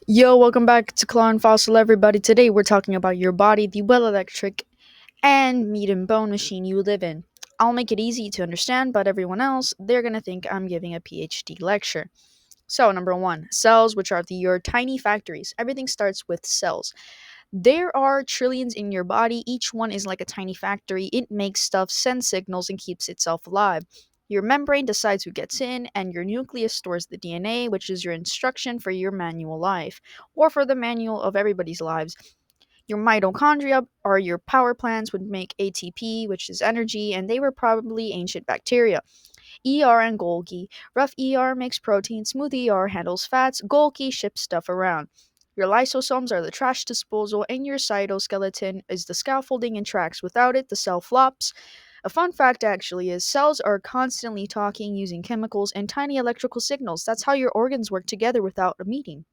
Yo, welcome back to Claw&Fossil, everybody. Today we're talking about your body, the well electric and meat and bone machine you live in. I'll make it easy to understand, but everyone else, they're gonna think I'm giving a PhD lecture. So, number one, cells, which are your tiny factories. Everything starts with cells. There are trillions in your body. Each one is like a tiny factory. It makes stuff, sends signals, and keeps itself alive. Your membrane decides who gets in, and your nucleus stores the DNA, which is your instruction for your manual life, or for the manual of everybody's lives. Your mitochondria are your power plants, would make ATP, which is energy, and they were probably ancient bacteria. ER and Golgi. Rough ER makes protein, smooth ER handles fats, Golgi ships stuff around. Your lysosomes are the trash disposal, and your cytoskeleton is the scaffolding and tracks. Without it, the cell flops. A fun fact actually is cells are constantly talking using chemicals and tiny electrical signals. That's how your organs work together without a meeting.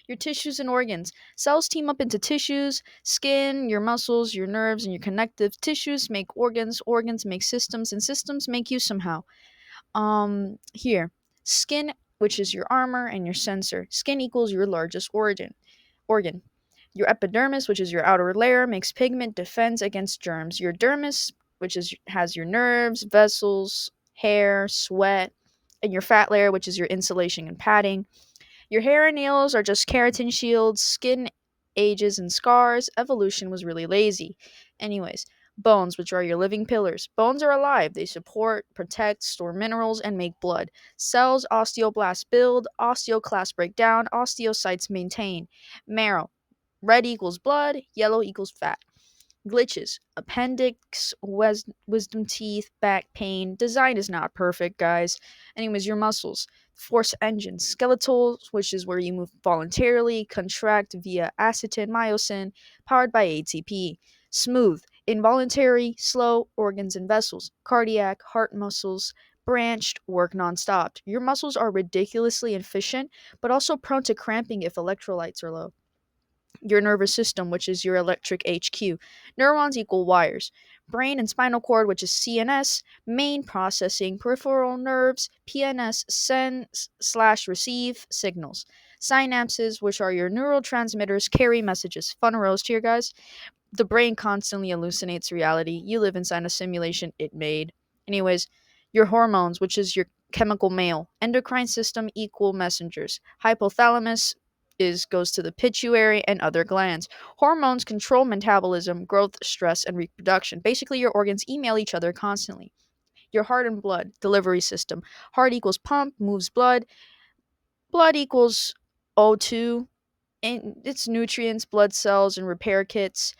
Your tissues and organs. Cells team up into tissues, skin, your muscles, your nerves, and your connective tissues make organs, organs make systems, and systems make you somehow. Here, skin, which is your armor and your sensor. Skin equals your largest organ. Your epidermis, which is your outer layer, makes pigment, defends against germs. Your dermis, which has your nerves, vessels, hair, sweat, and your fat layer, which is your insulation and padding. Your hair and nails are just keratin shields, skin ages and scars. Evolution was really lazy. Anyways, bones, which are your living pillars. Bones are alive. They support, protect, store minerals, and make blood. Cells, osteoblasts build, osteoclasts break down, osteocytes maintain. Marrow. Red equals blood, yellow equals fat. Glitches. Appendix, wisdom teeth, back pain. Design is not perfect, guys. Anyways, your muscles. Force engines. Skeletal, which is where you move voluntarily, contract via actin, myosin, powered by ATP. Smooth. Involuntary, slow organs and vessels. Cardiac, heart muscles. Branched, work nonstop. Your muscles are ridiculously efficient, but also prone to cramping if electrolytes are low. Your nervous system, which is your electric HQ. Neurons equal wires. Brain and spinal cord, which is CNS, main processing, peripheral nerves, PNS, send/receive signals. Synapses, which are your neurotransmitters, carry messages. Fun roast here, guys. The brain constantly hallucinates reality. You live inside a simulation it made. Anyways, your hormones, which is your chemical mail. Endocrine system equal messengers. Hypothalamus is goes to the pituitary and other glands. Hormones control metabolism, growth, stress, and reproduction. Basically, your organs email each other constantly. Your heart and blood delivery system. Heart equals pump, moves blood. Blood equals O2, and its nutrients, blood cells, and repair kits.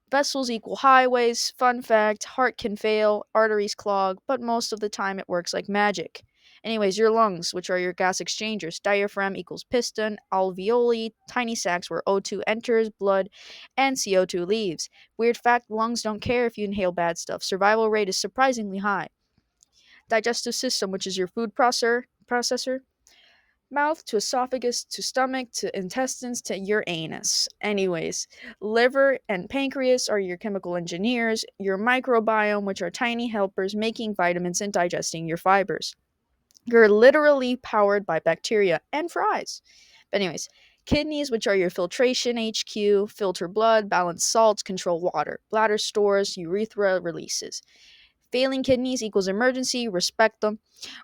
Vessels equal highways. Fun fact, heart can fail, arteries clog, but most of the time it works like magic. Anyways, your lungs, which are your gas exchangers. Diaphragm equals piston, alveoli, tiny sacs where O2 enters blood and CO2 leaves. Weird fact, lungs don't care if you inhale bad stuff. Survival rate is surprisingly high. Digestive system, which is your food processor. Mouth to esophagus to stomach to intestines to your anus. Anyways, liver and pancreas are your chemical engineers, your microbiome, which are tiny helpers making vitamins and digesting your fibers. You're literally powered by bacteria and fries. But, anyways, kidneys, which are your filtration HQ, filter blood, balance salts, control water. Bladder stores, urethra releases. Failing kidneys equals emergency, respect them.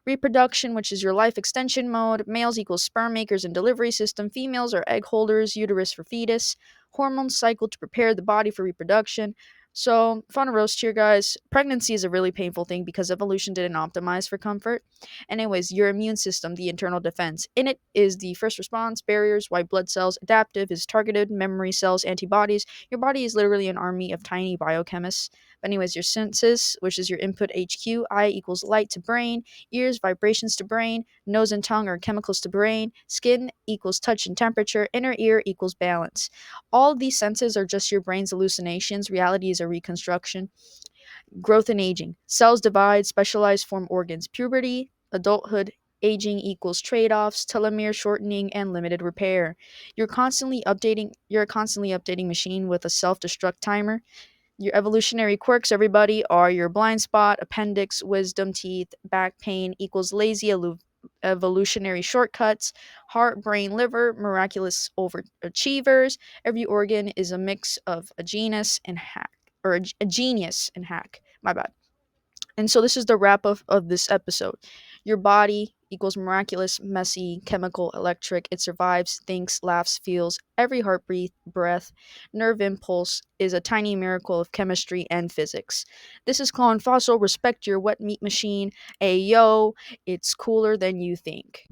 Reproduction, which is your life extension mode. Males equals sperm makers and delivery system. Females are egg holders, uterus for fetus. Hormone cycle to prepare the body for reproduction. So, fun roast here, guys. Pregnancy is a really painful thing because evolution didn't optimize for comfort. Anyways, your immune system, the internal defense. In it is the first response, barriers, white blood cells. Adaptive is targeted, memory cells, antibodies. Your body is literally an army of tiny biochemists. But anyways, your senses, which is your input HQ, eye equals light to brain, ears, vibrations to brain, nose and tongue are chemicals to brain, skin equals touch and temperature, inner ear equals balance. All of these senses are just your brain's hallucinations. Reality is a reconstruction. Growth and aging. Cells divide, specialize, form organs. Puberty, adulthood, aging equals trade-offs, telomere shortening, and limited repair. You're a constantly updating machine with a self-destruct timer. Your evolutionary quirks, everybody, are your blind spot, appendix, wisdom teeth, back pain equals lazy evolutionary shortcuts, heart, brain, liver, miraculous overachievers. Every organ is a mix of a genus and hack, or a genius and hack. My bad. And so this is the wrap of this episode. Your body equals miraculous, messy, chemical, electric. It survives, thinks, laughs, feels. Every heartbeat, breath, nerve impulse is a tiny miracle of chemistry and physics. This is Claw&Fossil. Respect your wet meat machine. Ayo, it's cooler than you think.